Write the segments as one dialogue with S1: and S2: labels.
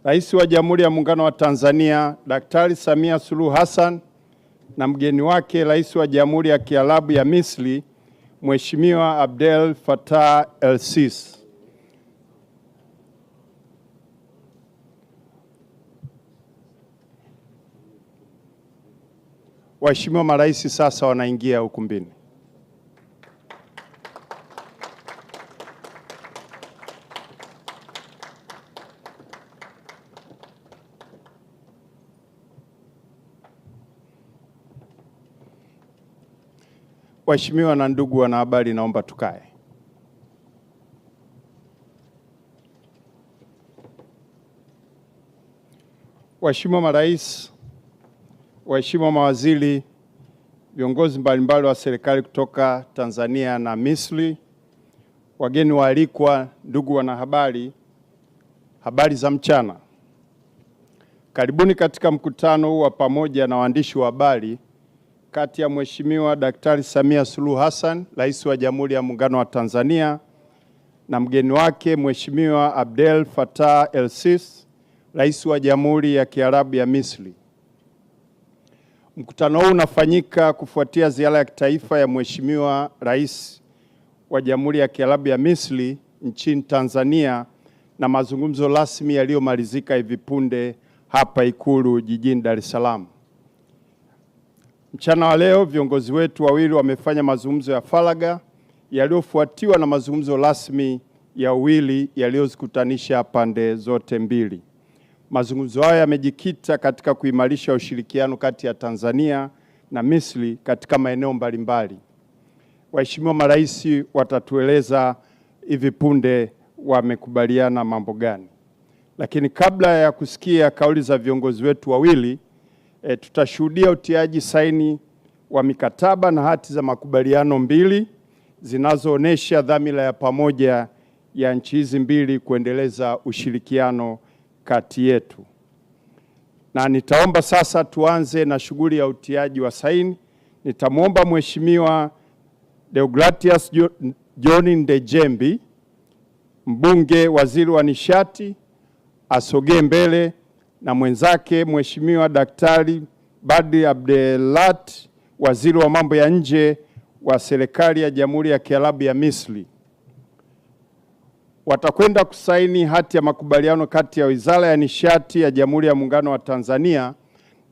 S1: Rais wa Jamhuri ya Muungano wa Tanzania Daktari Samia Suluhu Hassan na mgeni wake Rais wa Jamhuri ya Kiarabu ya Misri Mheshimiwa Abdel Fattah el-Sisi. Waheshimiwa marais sasa wanaingia ukumbini. Waheshimiwa na ndugu wanahabari, naomba tukae. Waheshimiwa marais, waheshimiwa mawaziri, viongozi mbalimbali wa serikali kutoka Tanzania na Misri, wageni waalikwa, ndugu wanahabari, habari za mchana. Karibuni katika mkutano huu wa pamoja na waandishi wa habari kati ya Mheshimiwa Daktari Samia Suluhu Hassan, Rais wa Jamhuri ya Muungano wa Tanzania, na mgeni wake Mheshimiwa Abdel Fattah el-Sisi, Rais wa Jamhuri ya Kiarabu ya Misri. Mkutano huu unafanyika kufuatia ziara ya kitaifa ya Mheshimiwa Rais wa Jamhuri ya Kiarabu ya Misri nchini Tanzania na mazungumzo rasmi yaliyomalizika hivi punde hapa Ikulu jijini Dar es Salaam. Mchana wa leo viongozi wetu wawili wamefanya mazungumzo ya faragha yaliyofuatiwa na mazungumzo rasmi ya wawili yaliyozikutanisha pande zote mbili. Mazungumzo haya yamejikita katika kuimarisha ushirikiano kati ya Tanzania na Misri katika maeneo mbalimbali. Waheshimiwa marais watatueleza hivi punde wamekubaliana mambo gani. Lakini kabla ya kusikia kauli za viongozi wetu wawili, tutashuhudia utiaji saini wa mikataba na hati za makubaliano mbili zinazoonesha dhamira ya pamoja ya nchi hizi mbili kuendeleza ushirikiano kati yetu. Na nitaomba sasa tuanze na shughuli ya utiaji wa saini. Nitamwomba Mheshimiwa Deogratias John Ndejembi, mbunge, waziri wa nishati, asogee mbele na mwenzake Mheshimiwa Daktari Badri Abdelat, waziri wa mambo ya nje wa serikali ya Jamhuri ya Kiarabu ya Misri. Watakwenda kusaini hati ya makubaliano kati ya Wizara ya Nishati ya Jamhuri ya Muungano wa Tanzania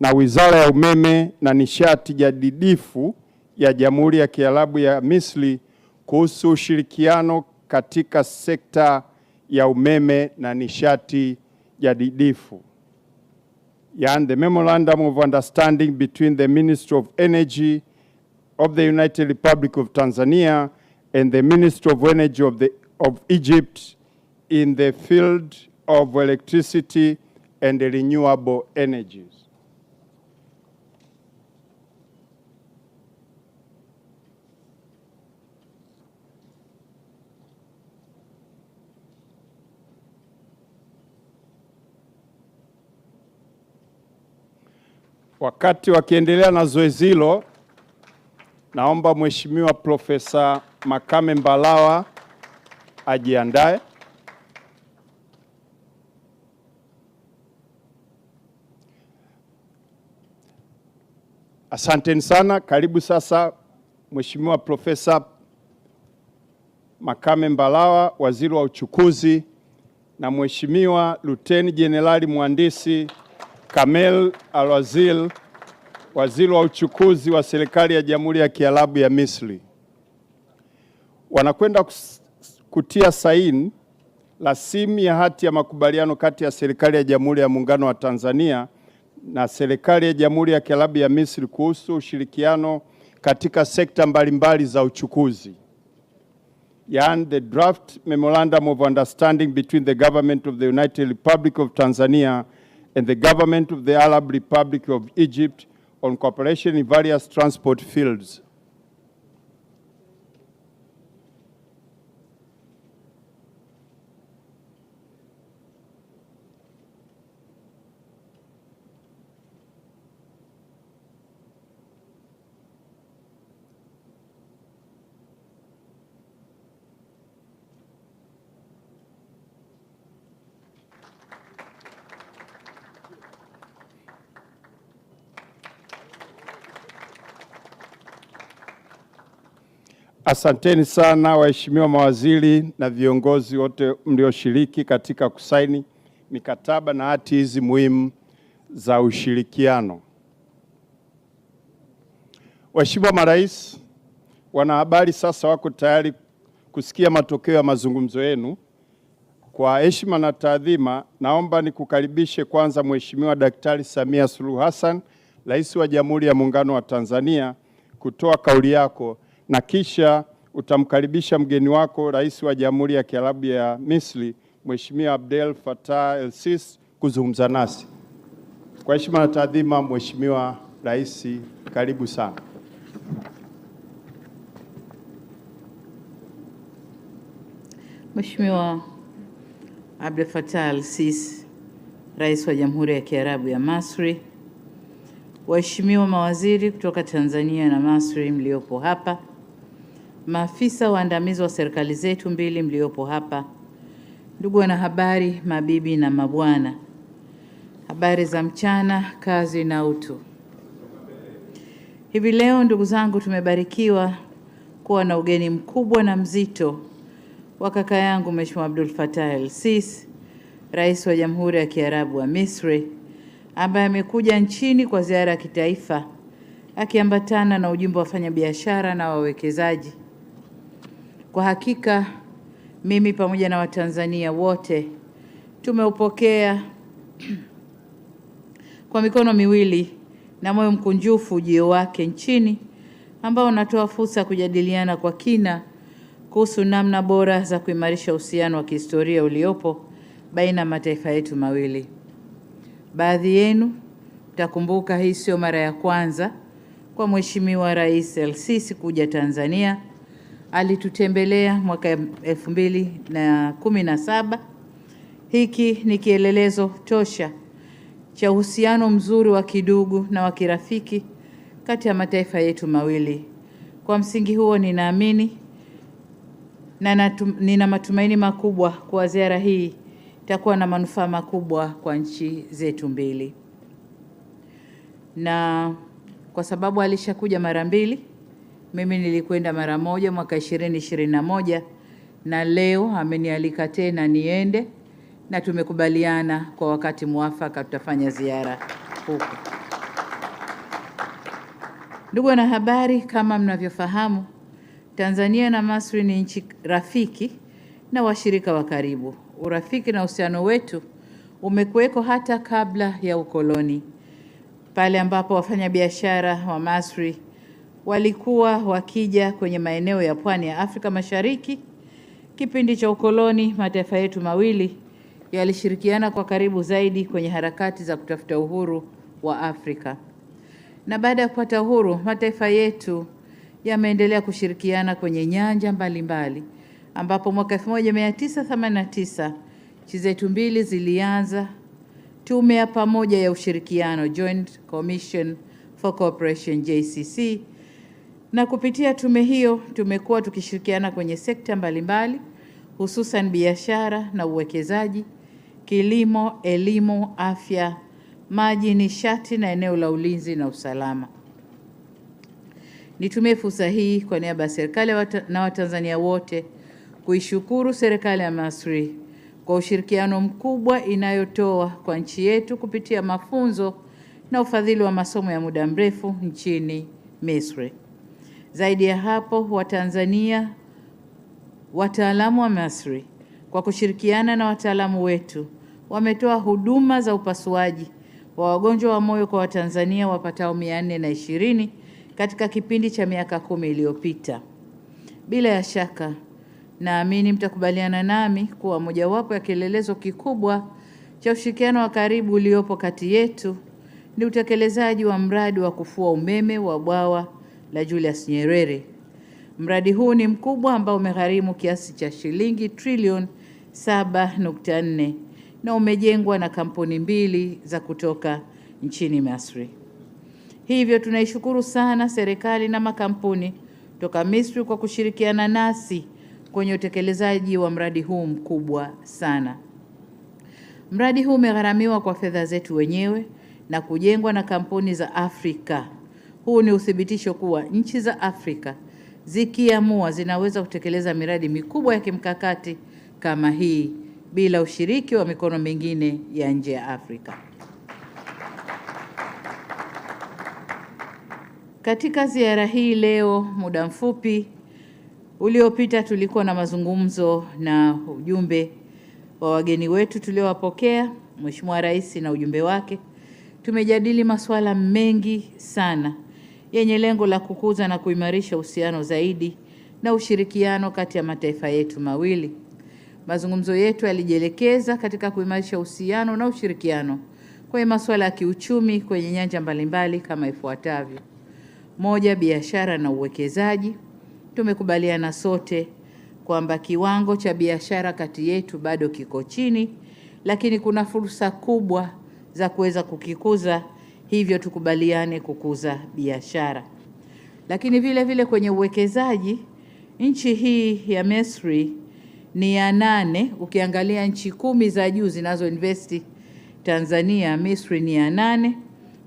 S1: na Wizara ya Umeme na Nishati Jadidifu ya Jamhuri ya Kiarabu ya Misri kuhusu ushirikiano katika sekta ya umeme na nishati jadidifu. And the Memorandum of Understanding between the Ministry of Energy of the United Republic of Tanzania and the Ministry of Energy of Egypt in the field of electricity and renewable energies. Wakati wakiendelea na zoezi hilo, naomba Mheshimiwa Profesa Makame Mbarawa ajiandae. Asanteni sana. Karibu sasa Mheshimiwa Profesa Makame Mbarawa, waziri wa uchukuzi, na Mheshimiwa Luteni Jenerali Mhandisi Kamel Al-Wazir, waziri wa uchukuzi wa serikali ya Jamhuri ya Kiarabu ya Misri. Wanakwenda kutia saini rasimu ya hati ya makubaliano kati ya serikali ya Jamhuri ya Muungano wa Tanzania na serikali ya Jamhuri ya Kiarabu ya Misri kuhusu ushirikiano katika sekta mbalimbali za uchukuzi. Yani the draft memorandum of understanding between the government of the United Republic of Tanzania and the government of the Arab Republic of Egypt on cooperation in various transport fields. Asanteni sana waheshimiwa mawaziri na viongozi wote mlioshiriki katika kusaini mikataba na hati hizi muhimu za ushirikiano. Waheshimiwa marais, wanahabari sasa wako tayari kusikia matokeo ya mazungumzo yenu. Kwa heshima na taadhima, naomba nikukaribishe kwanza Mheshimiwa Daktari Samia Suluhu Hassan, Rais wa Jamhuri ya Muungano wa Tanzania, kutoa kauli yako, na kisha utamkaribisha mgeni wako Rais wa Jamhuri ya Kiarabu ya Misri, Mheshimiwa Abdel Fattah el-Sisi, kuzungumza nasi. Kwa heshima na taadhima, Mheshimiwa Rais, karibu sana.
S2: Mheshimiwa Abdel Fattah el-Sisi, Rais wa Jamhuri ya Kiarabu ya Misri, waheshimiwa mawaziri kutoka Tanzania na Misri mliopo hapa, maafisa waandamizi wa serikali zetu mbili mliopo hapa, ndugu wanahabari, mabibi na mabwana, habari za mchana, kazi na utu. Hivi leo ndugu zangu, tumebarikiwa kuwa na ugeni mkubwa na mzito wa kaka yangu Mheshimiwa Abdel Fattah el-Sisi, Rais wa Jamhuri ya Kiarabu wa Misri, ambaye amekuja nchini kwa ziara ya kitaifa akiambatana na ujumbe wa wafanyabiashara na wawekezaji. Kwa hakika mimi pamoja na Watanzania wote tumeupokea kwa mikono miwili na moyo mkunjufu ujio wake nchini, ambao unatoa fursa ya kujadiliana kwa kina kuhusu namna bora za kuimarisha uhusiano wa kihistoria uliopo baina ya mataifa yetu mawili. Baadhi yenu mtakumbuka hii sio mara ya kwanza kwa Mheshimiwa Rais el-Sisi kuja Tanzania. Alitutembelea mwaka 2017. Hiki ni kielelezo tosha cha uhusiano mzuri wa kidugu na wa kirafiki kati ya mataifa yetu mawili. Kwa msingi huo, ninaamini na nina matumaini makubwa kwa ziara hii itakuwa na manufaa makubwa kwa nchi zetu mbili. Na kwa sababu alishakuja mara mbili, mimi nilikwenda mara moja mwaka 2021, na leo amenialika tena niende, na tumekubaliana kwa wakati muafaka tutafanya ziara huko. Ndugu wanahabari, kama mnavyofahamu, Tanzania na Misri ni nchi rafiki na washirika wa karibu. Urafiki na uhusiano wetu umekuweko hata kabla ya ukoloni, pale ambapo wafanyabiashara wa Misri walikuwa wakija kwenye maeneo ya pwani ya Afrika Mashariki. Kipindi cha ukoloni, mataifa yetu mawili yalishirikiana kwa karibu zaidi kwenye harakati za kutafuta uhuru wa Afrika. Na baada ya kupata uhuru, mataifa yetu yameendelea kushirikiana kwenye nyanja mbalimbali, ambapo mwaka 1989 nchi zetu mbili zilianza tume ya pamoja ya ushirikiano, Joint Commission for Cooperation, JCC, na kupitia tume hiyo tumekuwa tukishirikiana kwenye sekta mbalimbali, hususan biashara na uwekezaji, kilimo, elimu, afya, maji, nishati na eneo la ulinzi na usalama. Nitumie fursa hii kwa niaba ya serikali na Watanzania wote kuishukuru serikali ya Misri kwa ushirikiano mkubwa inayotoa kwa nchi yetu kupitia mafunzo na ufadhili wa masomo ya muda mrefu nchini Misri. Zaidi ya hapo, Watanzania, wataalamu wa Misri kwa kushirikiana na wataalamu wetu wametoa huduma za upasuaji wa wagonjwa wa moyo kwa Watanzania wapatao 420 katika kipindi cha miaka 10 iliyopita. Bila ya shaka, naamini mtakubaliana nami kuwa mojawapo ya kielelezo kikubwa cha ushirikiano wa karibu uliopo kati yetu ni utekelezaji wa mradi wa kufua umeme wa bwawa la Julius Nyerere. Mradi huu ni mkubwa ambao umegharimu kiasi cha shilingi trilioni 7.4 na umejengwa na kampuni mbili za kutoka nchini Misri. Hivyo tunaishukuru sana serikali na makampuni kutoka Misri kwa kushirikiana nasi kwenye utekelezaji wa mradi huu mkubwa sana. Mradi huu umegharamiwa kwa fedha zetu wenyewe na kujengwa na kampuni za Afrika. Huu ni uthibitisho kuwa nchi za Afrika zikiamua zinaweza kutekeleza miradi mikubwa ya kimkakati kama hii bila ushiriki wa mikono mingine ya nje ya Afrika. Katika ziara hii leo, muda mfupi uliopita, tulikuwa na mazungumzo na ujumbe wa wageni wetu tuliowapokea, Mheshimiwa Rais na ujumbe wake. Tumejadili masuala mengi sana yenye lengo la kukuza na kuimarisha uhusiano zaidi na ushirikiano kati ya mataifa yetu mawili. Mazungumzo yetu yalijielekeza katika kuimarisha uhusiano na ushirikiano kwenye masuala ya kiuchumi kwenye nyanja mbalimbali kama ifuatavyo. Moja, biashara na uwekezaji. Tumekubaliana sote kwamba kiwango cha biashara kati yetu bado kiko chini, lakini kuna fursa kubwa za kuweza kukikuza, hivyo tukubaliane kukuza biashara. Lakini vile vile kwenye uwekezaji, nchi hii ya Misri ni ya 8, ukiangalia nchi 10 za juu zinazo investi Tanzania, Misri ni ya 8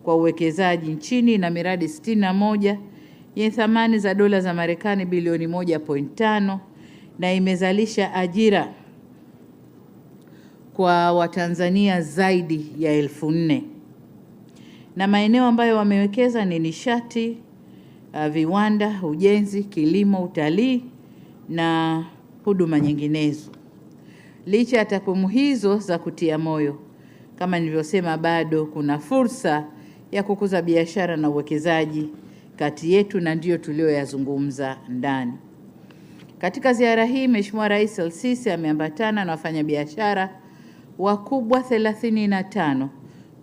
S2: kwa uwekezaji nchini na miradi 61 yenye thamani za dola za Marekani bilioni 1.5 na imezalisha ajira kwa Watanzania zaidi ya 4,000. Na maeneo ambayo wamewekeza ni nishati, viwanda, ujenzi, kilimo, utalii na huduma nyinginezo. Licha ya takwimu hizo za kutia moyo, kama nilivyosema, bado kuna fursa ya kukuza biashara na uwekezaji kati yetu, na ndio tulioyazungumza ndani. Katika ziara hii, Mheshimiwa Rais El-Sisi ameambatana na wafanyabiashara wakubwa 35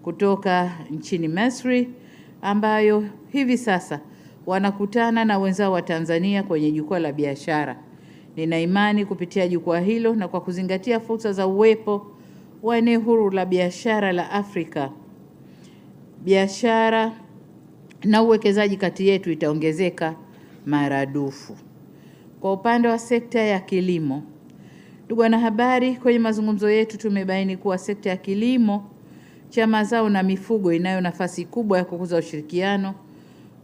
S2: kutoka nchini Misri, ambayo hivi sasa wanakutana na wenzao wa Tanzania kwenye jukwaa la biashara. Nina imani kupitia jukwaa hilo na kwa kuzingatia fursa za uwepo wa eneo huru la biashara la Afrika, biashara na uwekezaji kati yetu itaongezeka maradufu. Kwa upande wa sekta ya kilimo, ndugu wanahabari, kwenye mazungumzo yetu tumebaini kuwa sekta ya kilimo cha mazao na mifugo inayo nafasi kubwa ya kukuza ushirikiano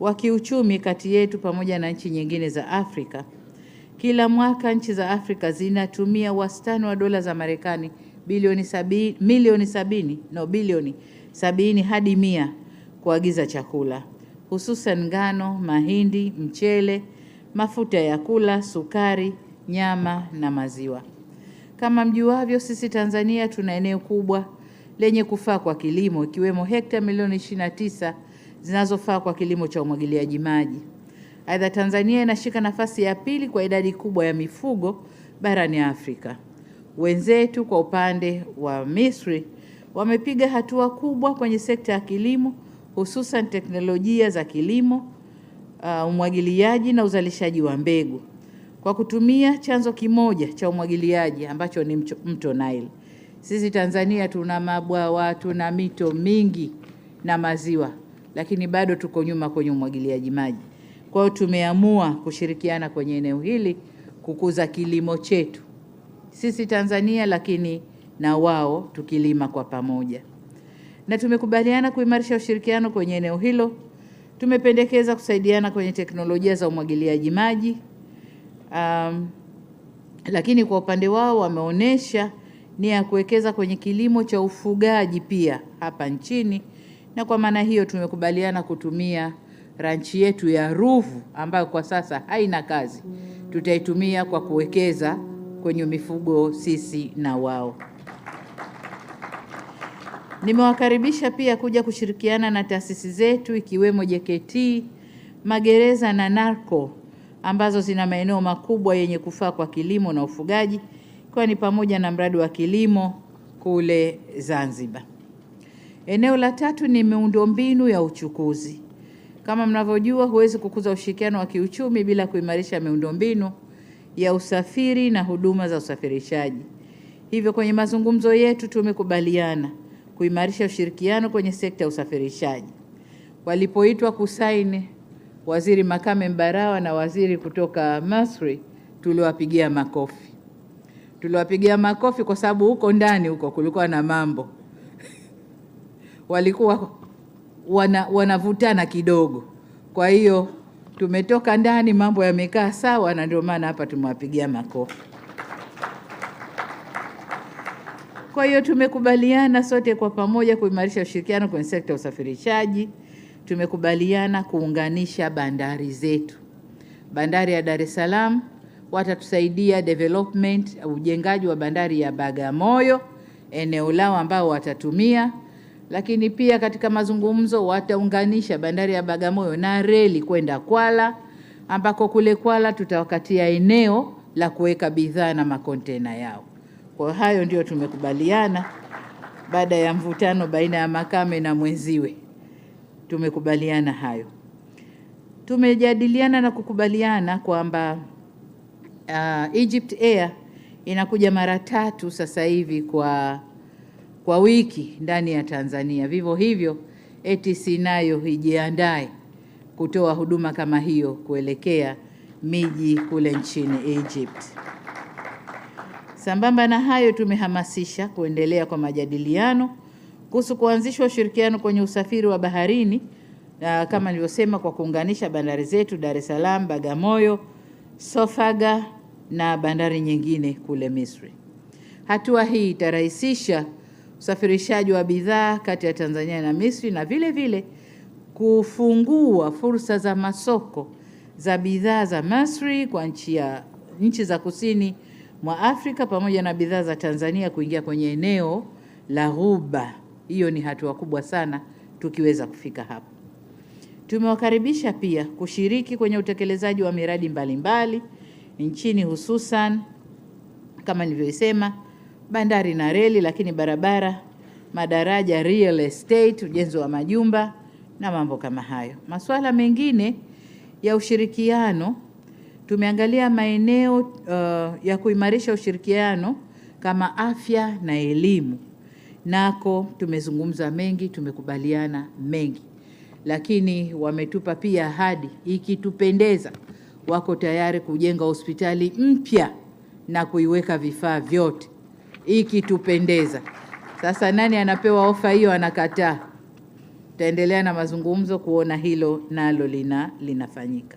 S2: wa kiuchumi kati yetu pamoja na nchi nyingine za Afrika. Kila mwaka nchi za Afrika zinatumia wastani wa dola za Marekani bilioni 70 hadi 100 kuagiza chakula, hususan ngano, mahindi, mchele, mafuta ya kula, sukari, nyama na maziwa. Kama mjuavyo, sisi Tanzania tuna eneo kubwa lenye kufaa kwa kilimo, ikiwemo hekta milioni 29 zinazofaa kwa kilimo cha umwagiliaji maji. Aidha, Tanzania inashika nafasi ya pili kwa idadi kubwa ya mifugo barani Afrika. Wenzetu kwa upande wa Misri wamepiga hatua kubwa kwenye sekta ya kilimo, hususan teknolojia za kilimo, umwagiliaji na uzalishaji wa mbegu. Kwa kutumia chanzo kimoja cha umwagiliaji ambacho ni mto Nile. Sisi Tanzania tuna mabwawa, tuna mito mingi na maziwa, lakini bado tuko nyuma kwenye umwagiliaji maji. Kwa hiyo tumeamua kushirikiana kwenye eneo hili kukuza kilimo chetu sisi Tanzania, lakini na wao tukilima kwa pamoja. Na tumekubaliana kuimarisha ushirikiano kwenye eneo hilo. Tumependekeza kusaidiana kwenye teknolojia za umwagiliaji maji, lakini kwa upande wao wameonyesha nia ya kuwekeza kwenye kilimo cha ufugaji pia hapa nchini, na kwa maana hiyo tumekubaliana kutumia ranchi yetu ya Ruvu ambayo kwa sasa haina kazi, tutaitumia kwa kuwekeza kwenye mifugo sisi na wao. Nimewakaribisha pia kuja kushirikiana na taasisi zetu ikiwemo JKT, magereza na NARCO ambazo zina maeneo makubwa yenye kufaa kwa kilimo na ufugaji, kwa ni pamoja na mradi wa kilimo kule Zanzibar. Eneo la tatu ni miundombinu ya uchukuzi. Kama mnavyojua, huwezi kukuza ushirikiano wa kiuchumi bila kuimarisha miundombinu ya usafiri na huduma za usafirishaji. Hivyo kwenye mazungumzo yetu tumekubaliana kuimarisha ushirikiano kwenye sekta ya usafirishaji. Walipoitwa kusaini Waziri Makame Mbarawa na waziri kutoka Misri, tuliwapigia makofi. Tuliwapigia makofi kwa sababu huko ndani huko kulikuwa na mambo. Walikuwa wanavutana kidogo. Kwa hiyo tumetoka ndani, mambo yamekaa sawa, na ndio maana hapa tumewapigia makofi. Kwa hiyo tumekubaliana sote kwa pamoja kuimarisha ushirikiano kwenye sekta ya usafirishaji. Tumekubaliana kuunganisha bandari zetu. Bandari ya Dar es Salaam watatusaidia development, ujengaji wa bandari ya Bagamoyo, eneo lao ambao watatumia. Lakini pia katika mazungumzo wataunganisha bandari ya Bagamoyo na reli kwenda Kwala, ambako kule Kwala tutawakatia eneo la kuweka bidhaa na makontena yao. Kwa hayo ndio tumekubaliana baada ya mvutano baina ya Makame na mwenziwe. Tumekubaliana hayo. Tumejadiliana na kukubaliana kwamba Egypt Air inakuja mara 3 sasa hivi kwa wiki ndani ya Tanzania. Vivyo hivyo ATC nayo ijiandae kutoa huduma kama hiyo kuelekea miji kule nchini Egypt. Sambamba na hayo, tumehamasisha kuendelea kwa majadiliano kuhusu kuanzishwa ushirikiano kwenye usafiri wa baharini, kama nilivyosema, kwa kuunganisha bandari zetu Dar es Salaam, Bagamoyo, Sofaga na bandari nyingine kule Misri. Hatua hii itarahisisha usafirishaji wa bidhaa kati ya Tanzania na Misri na vile vile kufungua fursa za masoko za bidhaa za Misri kwa nchi za kusini mwa Afrika pamoja na bidhaa za Tanzania kuingia kwenye eneo la Ghuba. Hiyo ni hatua kubwa sana tukiweza kufika hapo. Tumewakaribisha pia kushiriki kwenye utekelezaji wa miradi mbalimbali nchini, hususan kama nilivyosema bandari na reli, lakini barabara, madaraja, real estate, ujenzi wa majumba na mambo kama hayo. Masuala mengine ya ushirikiano, tumeangalia maeneo ya kuimarisha ushirikiano kama afya na elimu. Nako tumezungumza mengi, tumekubaliana mengi. Lakini wametupa pia ahadi, ikitupendeza wako tayari kujenga hospitali mpya na kuiweka vifaa vyote, ikitupendeza. Sasa nani anapewa ofa hiyo anakataa? Tutaendelea na mazungumzo kuona hilo nalo linafanyika.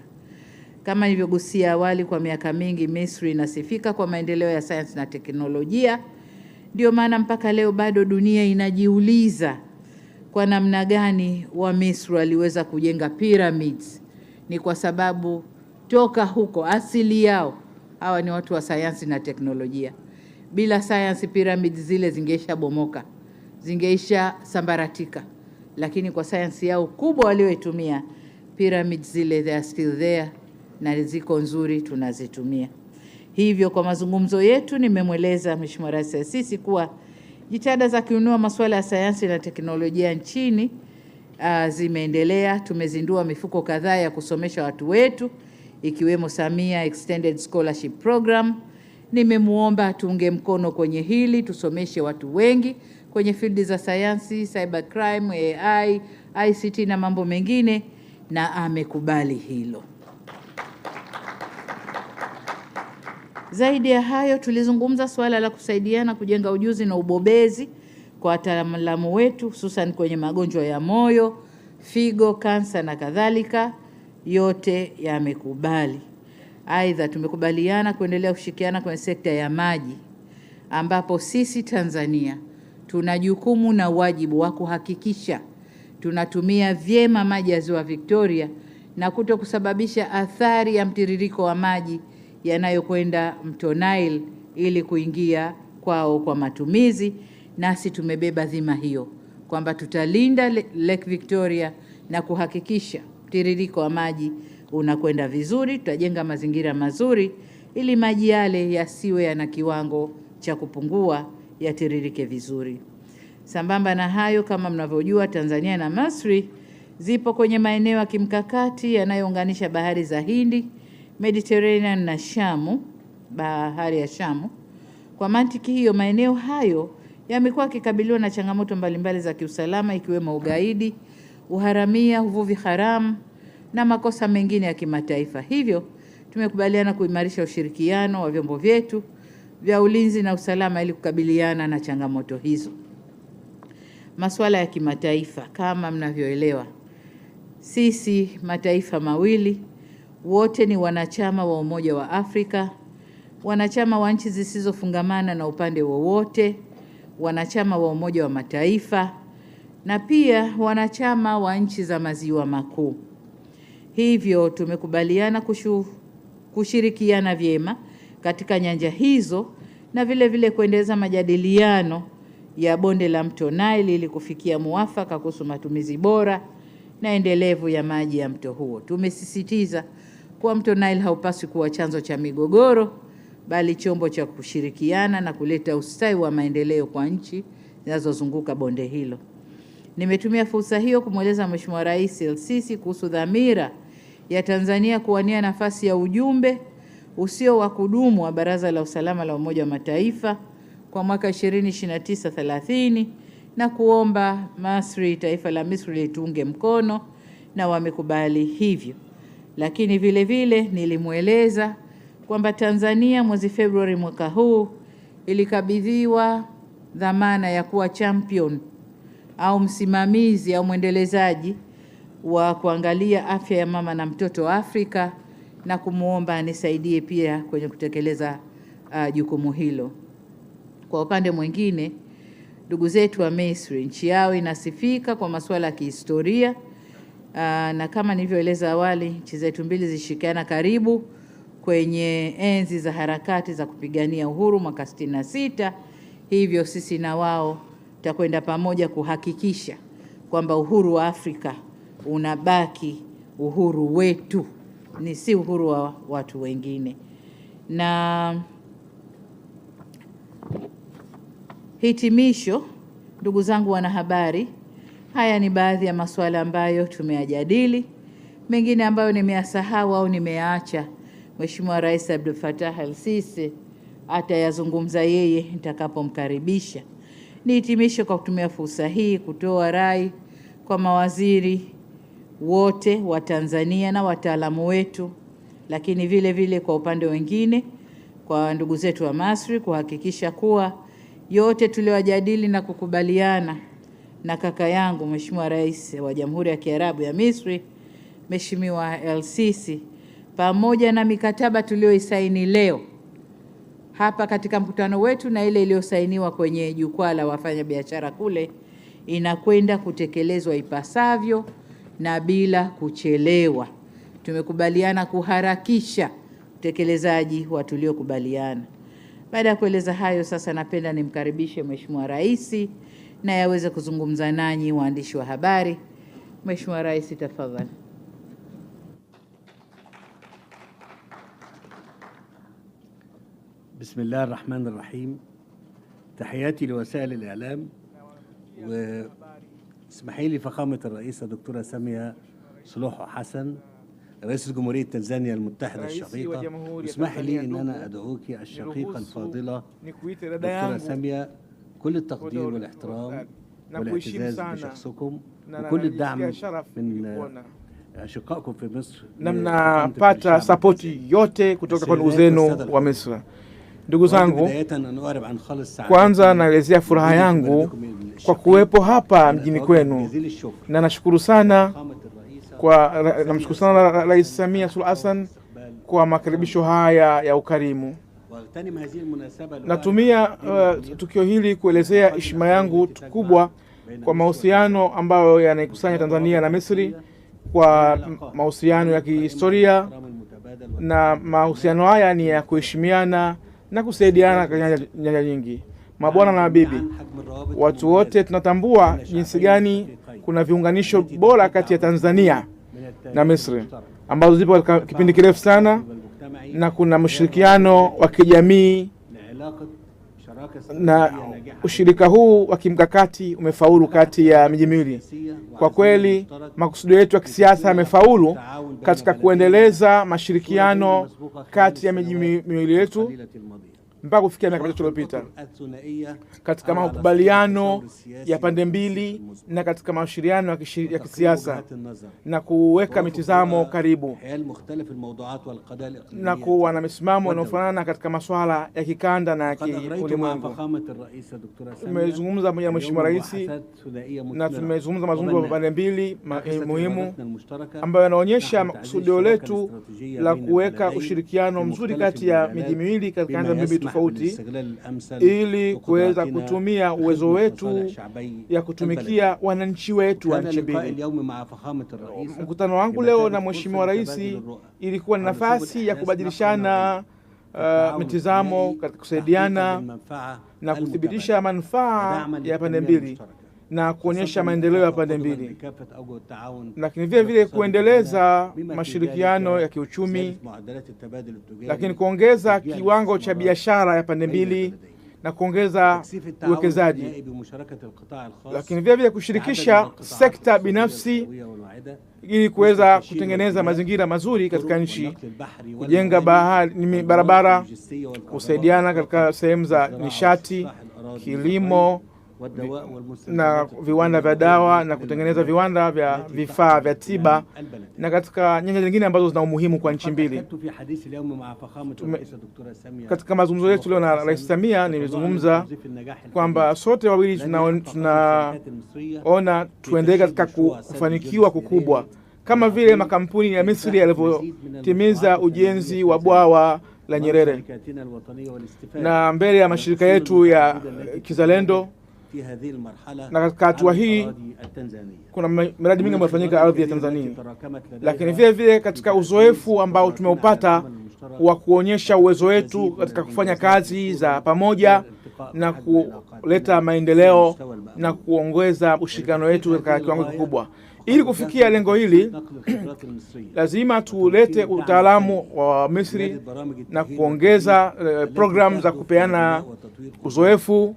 S2: Kama nilivyogusia awali, kwa miaka mingi Misri inasifika kwa maendeleo ya sayansi na teknolojia. Ndio maana mpaka leo bado dunia inajiuliza kwa namna gani wa Misri waliweza kujenga pyramids. Ni kwa sababu toka huko asili yao hawa ni watu wa sayansi na teknolojia. Bila sayansi pyramids zile zingeisha bomoka, zingeisha sambaratika. Lakini kwa sayansi yao kubwa walioitumia, pyramids zile they are still there na ziko nzuri, tunazitumia. Hivyo kwa mazungumzo yetu nimemweleza Mheshimiwa Rais sisi kuwa jitihada za kuinua masuala ya sayansi na teknolojia nchini zimeendelea. Tumezindua mifuko kadhaa ya kusomesha watu wetu, ikiwemo Samia Extended Scholarship Program. Nimemuomba tuunge mkono kwenye hili, tusomeshe watu wengi kwenye field za sayansi, cybercrime, AI, ICT na mambo mengine, na amekubali hilo. Zaidi ya hayo, tulizungumza swala la kusaidiana kujenga ujuzi na ubobezi kwa wataalamu wetu, hususan kwenye magonjwa ya moyo, figo, kansa na kadhalika. Yote yamekubali. Aidha, tumekubaliana kuendelea kushirikiana kwenye sekta ya maji, ambapo sisi Tanzania tuna jukumu na wajibu wa kuhakikisha tunatumia vyema maji ya Ziwa Victoria na kuto kusababisha athari ya mtiririko wa maji yanayokwenda mto Nile ili kuingia kwao kwa matumizi. Nasi tumebeba dhima hiyo kwamba tutalinda Lake Victoria na kuhakikisha mtiririko wa maji unakwenda vizuri. Tutajenga mazingira mazuri ili maji yale yasiwe yana kiwango cha kupungua, yatiririke vizuri. Sambamba na hayo, kama mnavyojua, Tanzania na Misri zipo kwenye maeneo ya kimkakati yanayounganisha bahari za Hindi, Mediterranean na Shamu, bahari ya Shamu. Kwa mantiki hiyo, maeneo hayo yamekuwa yakikabiliwa na changamoto mbalimbali za kiusalama, ikiwemo ugaidi, uharamia, uvuvi haramu na makosa mengine ya kimataifa. Hivyo tumekubaliana kuimarisha ushirikiano wa vyombo vyetu vya ulinzi na usalama ili kukabiliana na changamoto hizo. Masuala ya kimataifa, kama mnavyoelewa, sisi mataifa mawili wote ni wanachama wa Umoja wa Afrika, wanachama wa nchi zisizofungamana na upande wowote, wanachama wa Umoja wa Mataifa na pia wanachama wa nchi za Maziwa Makuu. Hivyo tumekubaliana kushirikiana vyema katika nyanja hizo na vile vile kuendeleza majadiliano ya bonde la mto Nile ili kufikia muafaka kuhusu matumizi bora na endelevu ya maji ya mto huo. Tumesisitiza kuwa mto Nile haupaswi kuwa chanzo cha migogoro, bali chombo cha kushirikiana na kuleta ustawi wa maendeleo kwa nchi zinazozunguka bonde hilo. Nimetumia fursa hiyo kumweleza Mheshimiwa Rais El-Sisi kuhusu dhamira ya Tanzania kuwania nafasi ya ujumbe usio wa kudumu wa Baraza la Usalama la Umoja wa Mataifa kwa mwaka 2029-30 na kuomba taifa la Misri litunge mkono, na wamekubali hivyo. Lakini vile vile nilimweleza kwamba Tanzania mwezi Februari mwaka huu ilikabidhiwa dhamana ya kuwa champion au msimamizi au mwendelezaji wa kuangalia afya ya mama na mtoto Afrika, na kumuomba anisaidie pia kwenye kutekeleza jukumu hilo. Kwa upande mwingine, ndugu zetu wa Misri, nchi yao inasifika kwa masuala ya kihistoria, na kama nilivyoeleza awali, nchi zetu mbili zishirikiana karibu kwenye enzi za harakati za kupigania uhuru mwaka 66. Hivyo sisi na wao tutakwenda pamoja kuhakikisha kwamba uhuru wa Afrika unabaki uhuru wetu, ni si uhuru wa watu wengine. Na hitimisho, ndugu zangu wanahabari, haya ni baadhi ya masuala ambayo tumeyajadili. Mengine ambayo nimeyasahau au nimeyaacha, Mheshimiwa Rais Abdel Fattah El-Sisi atayazungumza yeye nitakapomkaribisha. Nihitimishe kwa kutumia fursa hii kutoa rai kwa mawaziri wote wa Tanzania na wataalamu wetu, lakini vile vile kwa upande wengine kwa ndugu zetu wa Misri kuhakikisha kuwa yote tuliyojadili na kukubaliana na kaka yangu Mheshimiwa Rais wa Jamhuri ya Kiarabu ya Misri Mheshimiwa El-Sisi, pamoja na mikataba tuliyoisaini leo hapa katika mkutano wetu na ile iliyosainiwa kwenye jukwaa la wafanyabiashara kule, inakwenda kutekelezwa ipasavyo na bila kuchelewa. Tumekubaliana kuharakisha utekelezaji wa tuliokubaliana. Baada ya kueleza hayo, sasa napenda nimkaribishe Mheshimiwa Rais na yaweze kuzungumza nanyi waandishi wa habari. Mheshimiwa Rais, tafadhali.
S3: بسم الله الرحمن الرحيم. تحياتي لوسائل الإعلام، واسمحي لي فخامة الرئيسة دكتورة سامية سلوحو حسن رئيس جمهورية تنزانيا المتحدة الشقيقة، اسمحي لي أن أنا أدعوك الشقيقة الفاضلة دكتورة سامية كل التقدير والاحترام والاعتزاز بشخصكم وكل الدعم من أشقائكم في مصر.
S4: Mnapata sapoti yote kutoka kwa ndugu zenu wa Misri. Ndugu zangu, kwanza naelezea furaha yangu kwa kuwepo hapa mjini kwenu, na nashukuru sana namshukuru sana Rais Samia Suluhu Hassan kwa makaribisho haya ya ukarimu. Natumia tukio hili kuelezea heshima yangu kubwa kwa mahusiano ambayo yanaikusanya Tanzania na Misri, kwa mahusiano ya kihistoria, na mahusiano haya ni ya kuheshimiana na kusaidiana katika nyanja nyingi. Mabwana na mabibi, watu wote tunatambua jinsi gani kuna viunganisho bora kati ya Tanzania na Misri ambazo zipo katika kipindi kirefu sana, na kuna mshirikiano wa kijamii, na ushirika huu wa kimkakati umefaulu kati ya miji miwili. Kwa kweli makusudio yetu ya kisiasa yamefaulu katika kuendeleza mashirikiano kati ya miji miwili yetu, mpaka kufikia miaka mitatu iliyopita katika makubaliano ya pande mbili na katika mashauriano ya kisiasa na kuweka mitazamo karibu na kuwa na misimamo inayofanana katika masuala ya kikanda na ya kiulimwengu. Tumezungumza pamoja na Mheshimiwa Rais na tumezungumza mazungumzo ya pande mbili muhimu ambayo yanaonyesha kusudio letu la kuweka ushirikiano mzuri kati ya miji miwili katika nyanja mbili tofauti ili kuweza kutumia uwezo wetu ya kutumikia wananchi wetu wa nchi mbili. Mkutano wangu leo na Mheshimiwa Rais ilikuwa ni nafasi ya kubadilishana mitazamo katika kusaidiana na kuthibitisha manufaa ya pande mbili na kuonyesha maendeleo ya pande mbili, lakini vile vile kuendeleza mashirikiano ya kiuchumi, lakini kuongeza kiwango cha biashara ya pande mbili na kuongeza uwekezaji, lakini vile vile kushirikisha sekta binafsi ili kuweza kutengeneza mazingira mazuri katika nchi, kujenga barabara, kusaidiana katika sehemu za nishati, kilimo na viwanda vya dawa na kutengeneza viwanda vya vifaa vya tiba na katika nyanja nyingine ambazo zina umuhimu kwa nchi mbili. Katika mazungumzo yetu leo na Rais Samia nilizungumza kwamba sote wawili tunaona tuendelee katika kufanikiwa kukubwa kama vile makampuni ya Misri yalivyotimiza ujenzi wa bwawa la Nyerere, na mbele ya mashirika yetu ya kizalendo. Na katika hatua hii kuna miradi mingi imefanyika ardhi ya Tanzania, lakini vile vile katika uzoefu ambao tumeupata wa kuonyesha uwezo wetu katika kufanya kazi za pamoja na kuleta maendeleo na kuongeza ushirikiano wetu katika kiwango kikubwa. Ili kufikia lengo hili lazima tulete utaalamu wa Misri na kuongeza programu za kupeana uzoefu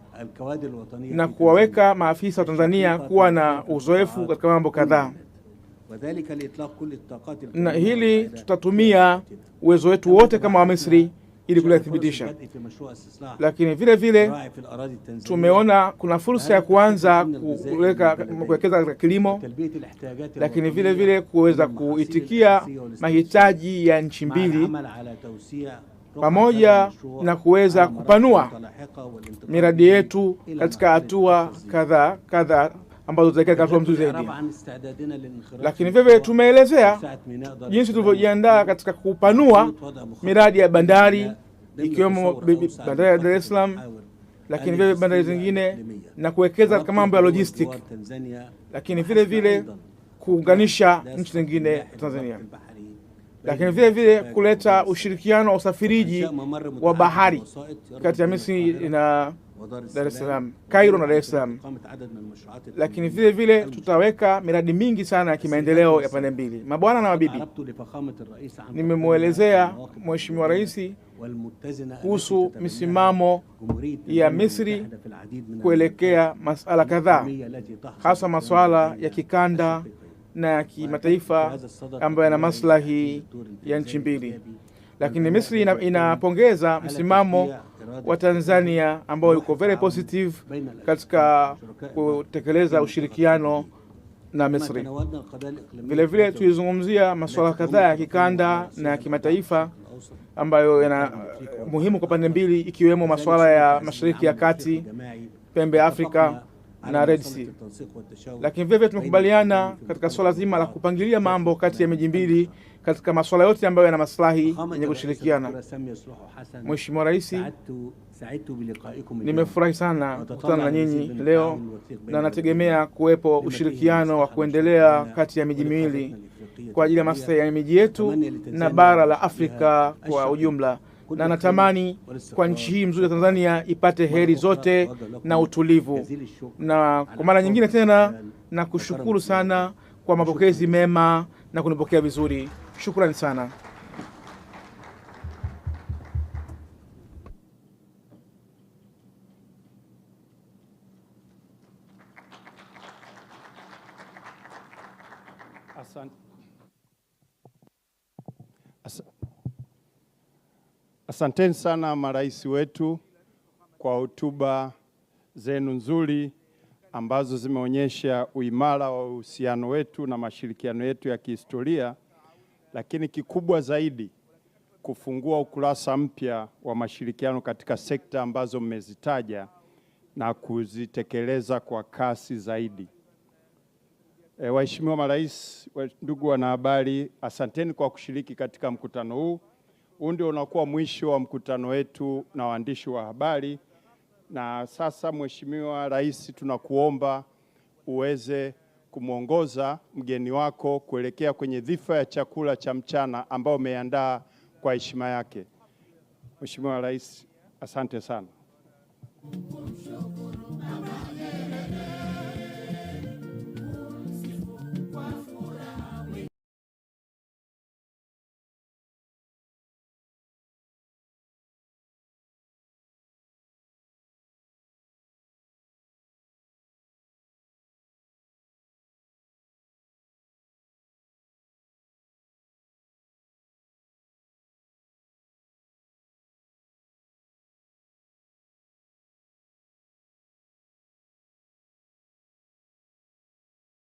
S4: na kuwaweka maafisa wa Tanzania kuwa na uzoefu katika mambo kadhaa. Na hili tutatumia uwezo wetu wote kama wa Misri ili kulithibitisha. Lakini vile vile tumeona kuna fursa ya kuanza kuwekeza katika kilimo, lakini vile vile kuweza kuitikia mahitaji ya nchi mbili pamoja na kuweza kupanua miradi yetu katika hatua kadhaa ambazo zitaelekea hatua nzuri zaidi. Lakini vile tumeelezea jinsi tulivyojiandaa katika kupanua miradi ya bandari ikiwemo bandari ya Dar es Salaam, lakini vile bandari zingine na kuwekeza katika mambo ya logistic, lakini vile vile kuunganisha nchi zingine Tanzania, lakini vile vile kuleta ushirikiano wa usafiriji wa bahari kati ya Misri na Dar es Salaam, Cairo na Dar es Salaam. Lakini vile vile tutaweka miradi mingi sana ya kimaendeleo ya pande mbili. Mabwana na mabibi, nimemwelezea Mheshimiwa Rais kuhusu misimamo ya Misri kuelekea masuala kadhaa, hasa masuala ya kikanda na ya kimataifa ambayo yana maslahi ya nchi mbili. Lakini Misri inapongeza msimamo wa Tanzania ambao uko very positive katika kutekeleza ushirikiano na Misri. Vile vile tulizungumzia masuala kadhaa ya kikanda na ya kimataifa ambayo yana muhimu kwa pande mbili, ikiwemo masuala ya Mashariki ya Kati, pembe ya Afrika na Red Sea. Lakini vile vile tumekubaliana katika swala zima la kupangilia mambo kati ya miji mbili katika masuala yote ambayo yana maslahi yenye kushirikiana. Mheshimiwa Rais, nimefurahi sana kukutana na nyinyi leo na nategemea kuwepo ushirikiano wa kuendelea kati ya miji miwili kwa ajili ya maslahi ya miji yetu na bara la Afrika kwa ujumla. Na natamani kwa nchi hii mzuri ya Tanzania ipate heri zote na utulivu. Na kwa mara nyingine tena na kushukuru sana kwa mapokezi mema na kunipokea vizuri. Shukrani sana.
S1: Asanteni sana marais wetu kwa hotuba zenu nzuri ambazo zimeonyesha uimara wa uhusiano wetu na mashirikiano yetu ya kihistoria, lakini kikubwa zaidi kufungua ukurasa mpya wa mashirikiano katika sekta ambazo mmezitaja na kuzitekeleza kwa kasi zaidi. Waheshimiwa marais, ndugu wanahabari, asanteni kwa kushiriki katika mkutano huu. Huu ndio unakuwa mwisho wa mkutano wetu na waandishi wa habari. Na sasa Mheshimiwa Rais, tunakuomba uweze kumwongoza mgeni wako kuelekea kwenye dhifa ya chakula cha mchana ambao umeandaa kwa heshima yake. Mheshimiwa Rais, asante sana.